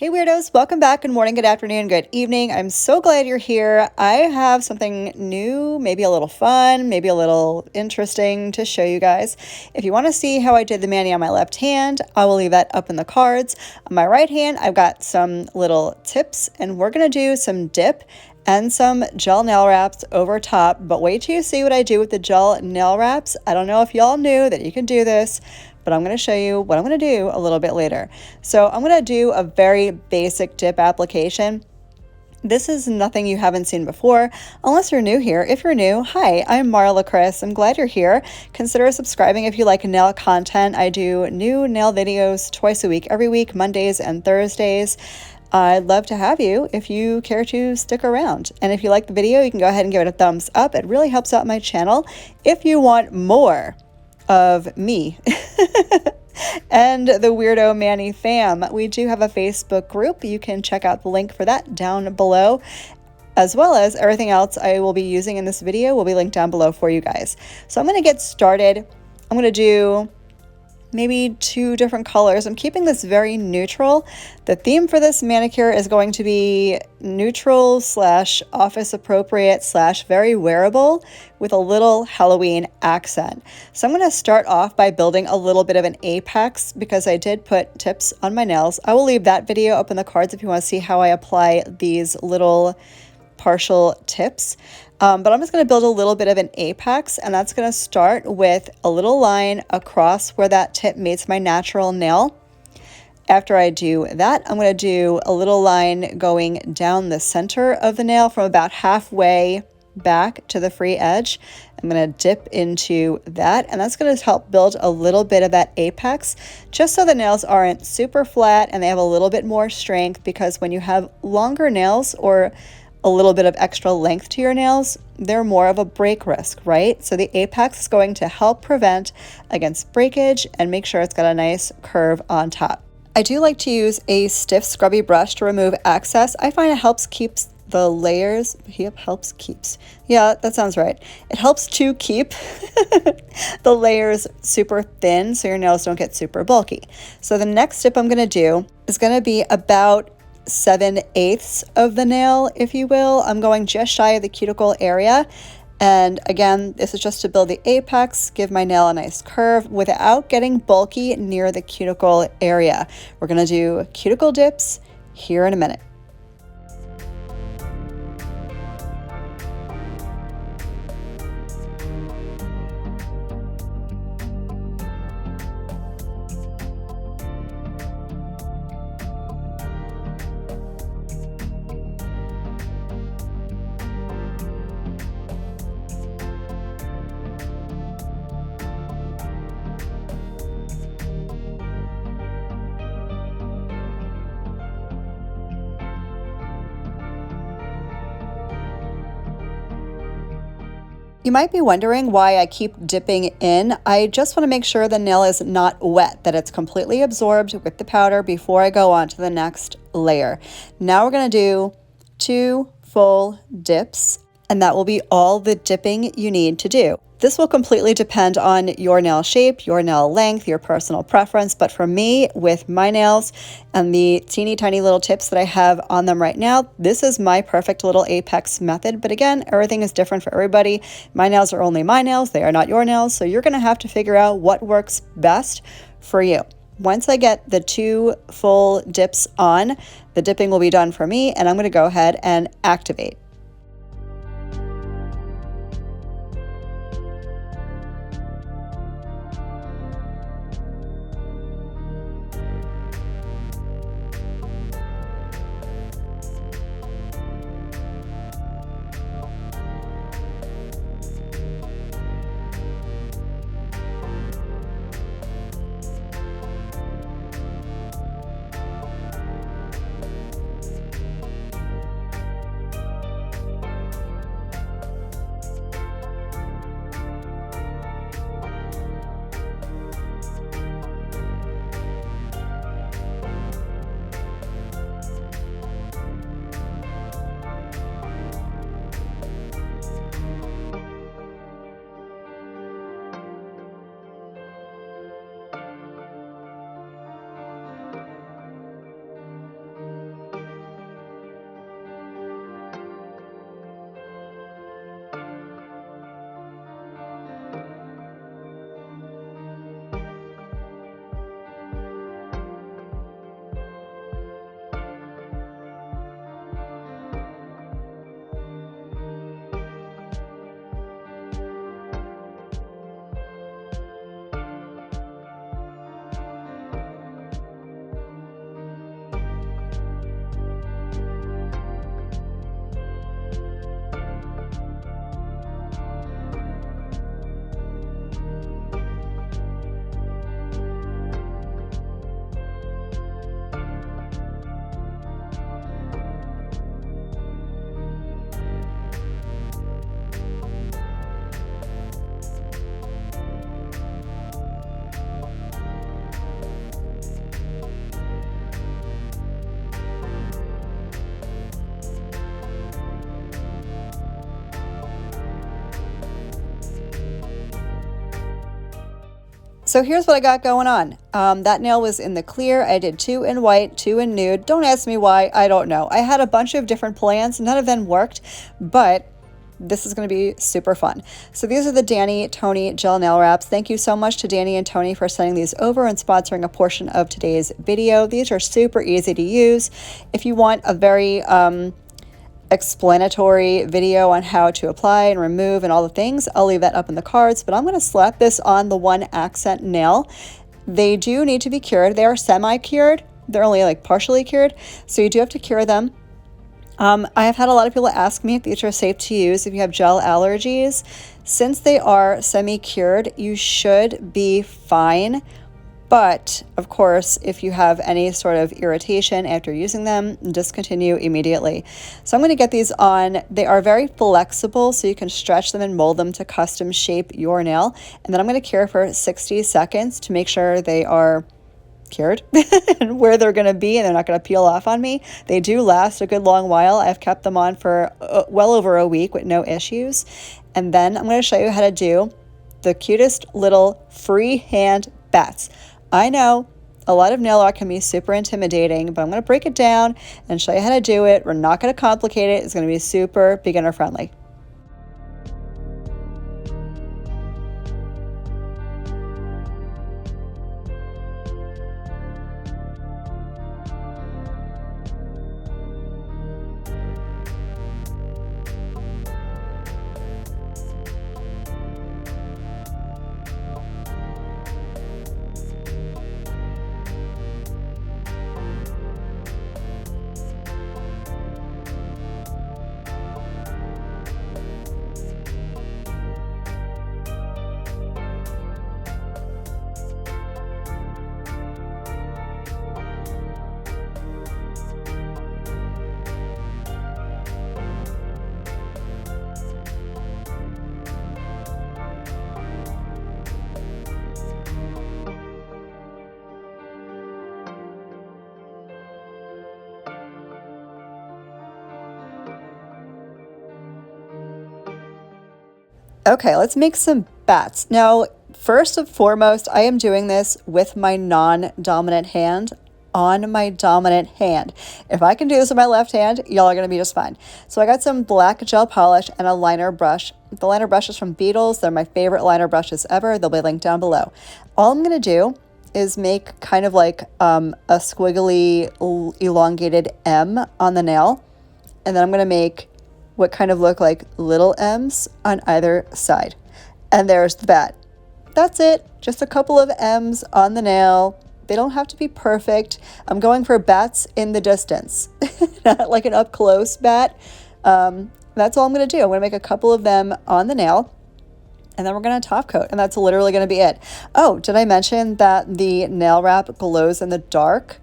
Hey weirdos, welcome back. Good morning, good afternoon, good evening. I'm so glad you're here. I have something new, maybe a little fun, maybe a little interesting to show you guys. If you want to see how I did the mani on my left hand, I will leave that up in the cards. On my right hand, I've got some little tips and we're going to do some dip and some gel nail wraps over top, but wait till you see what I do with the gel nail wraps. I don't know if y'all knew that you can do this, but I'm going to show you what I'm going to do a little bit later. So I'm going to do a very basic dip application. This is nothing you haven't seen before, unless you're new here. If you're new, hi, I'm Marlakris. I'm glad you're here. Consider subscribing if you like nail content. I do new nail videos twice a week, every week, Mondays and Thursdays. I'd love to have you if you care to stick around. And if you like the video, you can go ahead and give it a thumbs up. It really helps out my channel. If you want more of me and the Weirdo Mani fam, we do have a Facebook group. You can check out the link for that down below, as well as everything else I will be using in this video will be linked down below for you guys. So I'm going to get started. I'm going to do maybe 2 different colors. I'm keeping this very neutral. The theme for this manicure is going to be neutral / office appropriate / very wearable with a little Halloween accent. So I'm going to start off by building a little bit of an apex because I did put tips on my nails. I will leave that video up in the cards if you want to see how I apply these little partial tips. But I'm just going to build a little bit of an apex, and that's going to start with a little line across where that tip meets my natural nail. After I do that, I'm going to do a little line going down the center of the nail from about halfway back to the free edge. I'm going to dip into that, and that's going to help build a little bit of that apex, just so the nails aren't super flat and they have a little bit more strength, because when you have longer nails or a little bit of extra length to your nails, they're more of a break risk, right? So the apex is going to help prevent against breakage and make sure it's got a nice curve on top. I do like to use a stiff scrubby brush to remove excess. I find it helps keeps the layers, yeah, that sounds right. It helps to keep the layers super thin so your nails don't get super bulky. So the next step I'm gonna do is gonna be about 7/8 of the nail, if you will. I'm going just shy of the cuticle area. And again, this is just to build the apex, give my nail a nice curve without getting bulky near the cuticle area. We're going to do cuticle dips here in a minute. You might be wondering why I keep dipping in. I just want to make sure the nail is not wet, that it's completely absorbed with the powder before I go on to the next layer. Now we're going to do 2 full dips, and that will be all the dipping you need to do. This will completely depend on your nail shape, your nail length, your personal preference. But for me, with my nails and the teeny tiny little tips that I have on them right now, this is my perfect little apex method. But again, everything is different for everybody. My nails are only my nails. They are not your nails. So you're going to have to figure out what works best for you. Once I get the 2 full dips on, the dipping will be done for me, and I'm going to go ahead and activate. So here's what I got going on. That nail was in the clear. I did 2 in white, 2 in nude. Don't ask me why, I don't know. I had a bunch of different plans, none of them worked, but this is going to be super fun. So these are the Danni Toni gel nail wraps. Thank you so much to Danni and Toni for sending these over and sponsoring a portion of today's video. These are super easy to use. If you want a very explanatory video on how to apply and remove and all the things, I'll leave that up in the cards, but I'm going to slap this on the one accent nail. They do need to be cured. They are semi-cured. They're only like partially cured, so you do have to cure them. I have had a lot of people ask me if these are safe to use if you have gel allergies. Since they are semi-cured, you should be fine. But of course, if you have any sort of irritation after using them, discontinue immediately. So I'm going to get these on. They are very flexible, so you can stretch them and mold them to custom shape your nail. And then I'm going to cure for 60 seconds to make sure they are cured and where they're going to be and they're not going to peel off on me. They do last a good long while. I've kept them on for well over a week with no issues. And then I'm going to show you how to do the cutest little freehand bats. I know a lot of nail art can be super intimidating, but I'm going to break it down and show you how to do it. We're not going to complicate it. It's going to be super beginner friendly. Okay, let's make some bats. Now, first and foremost, I am doing this with my non-dominant hand on my dominant hand. If I can do this with my left hand, y'all are going to be just fine. So I got some black gel polish and a liner brush. The liner brush is from Beetles. They're my favorite liner brushes ever. They'll be linked down below. All I'm going to do is make kind of like a squiggly elongated M on the nail. And then I'm going to make what kind of look like little M's on either side. And there's the bat. That's it. Just a couple of M's on the nail. They don't have to be perfect. I'm going for bats in the distance, not like an up close bat. That's all I'm going to do. I'm going to make a couple of them on the nail, and then we're going to top coat, and that's literally going to be it. Oh, did I mention that the nail wrap glows in the dark?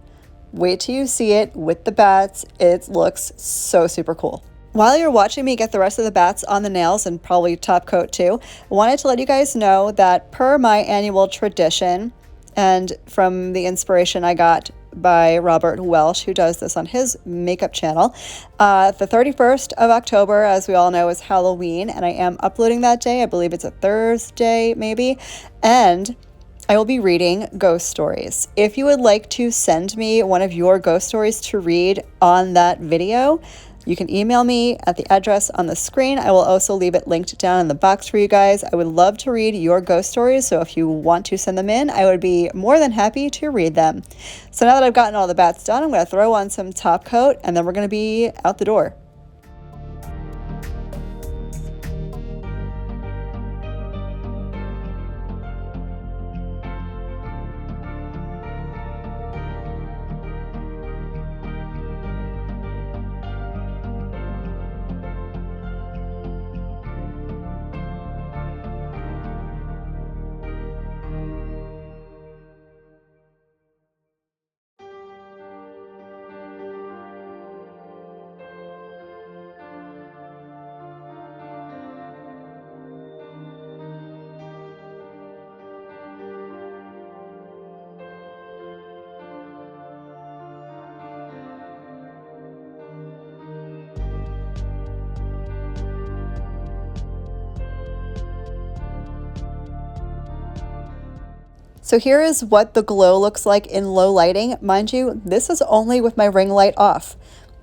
Wait till you see it with the bats. It looks so super cool. While you're watching me get the rest of the bats on the nails and probably top coat too, I wanted to let you guys know that per my annual tradition and from the inspiration I got by Robert Welsh, who does this on his makeup channel, the 31st of October, as we all know, is Halloween, and I am uploading that day. I believe it's a Thursday maybe, and I will be reading ghost stories. If you would like to send me one of your ghost stories to read on that video, you can email me at the address on the screen. I will also leave it linked down in the box for you guys. I would love to read your ghost stories, so if you want to send them in, I would be more than happy to read them. So now that I've gotten all the bats done, I'm going to throw on some top coat, and then we're going to be out the door. So here is what the glow looks like in low lighting. Mind you, this is only with my ring light off.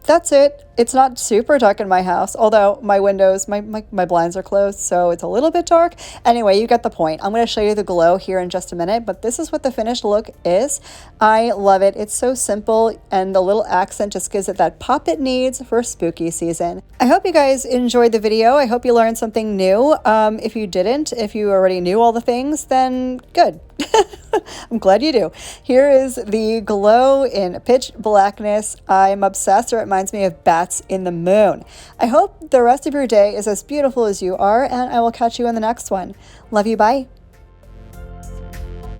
That's it. It's not super dark in my house, although my windows, my blinds are closed, so it's a little bit dark. Anyway, you get the point. I'm going to show you the glow here in just a minute, but this is what the finished look is. I love it. It's so simple, and the little accent just gives it that pop it needs for spooky season. I hope you guys enjoyed the video. I hope you learned something new. If you didn't, if you already knew all the things, then good. I'm glad you do. Here is the glow in pitch blackness. I'm obsessed, or it reminds me of bats in the moon. I hope the rest of your day is as beautiful as you are, and I will catch you in the next one. Love you, bye.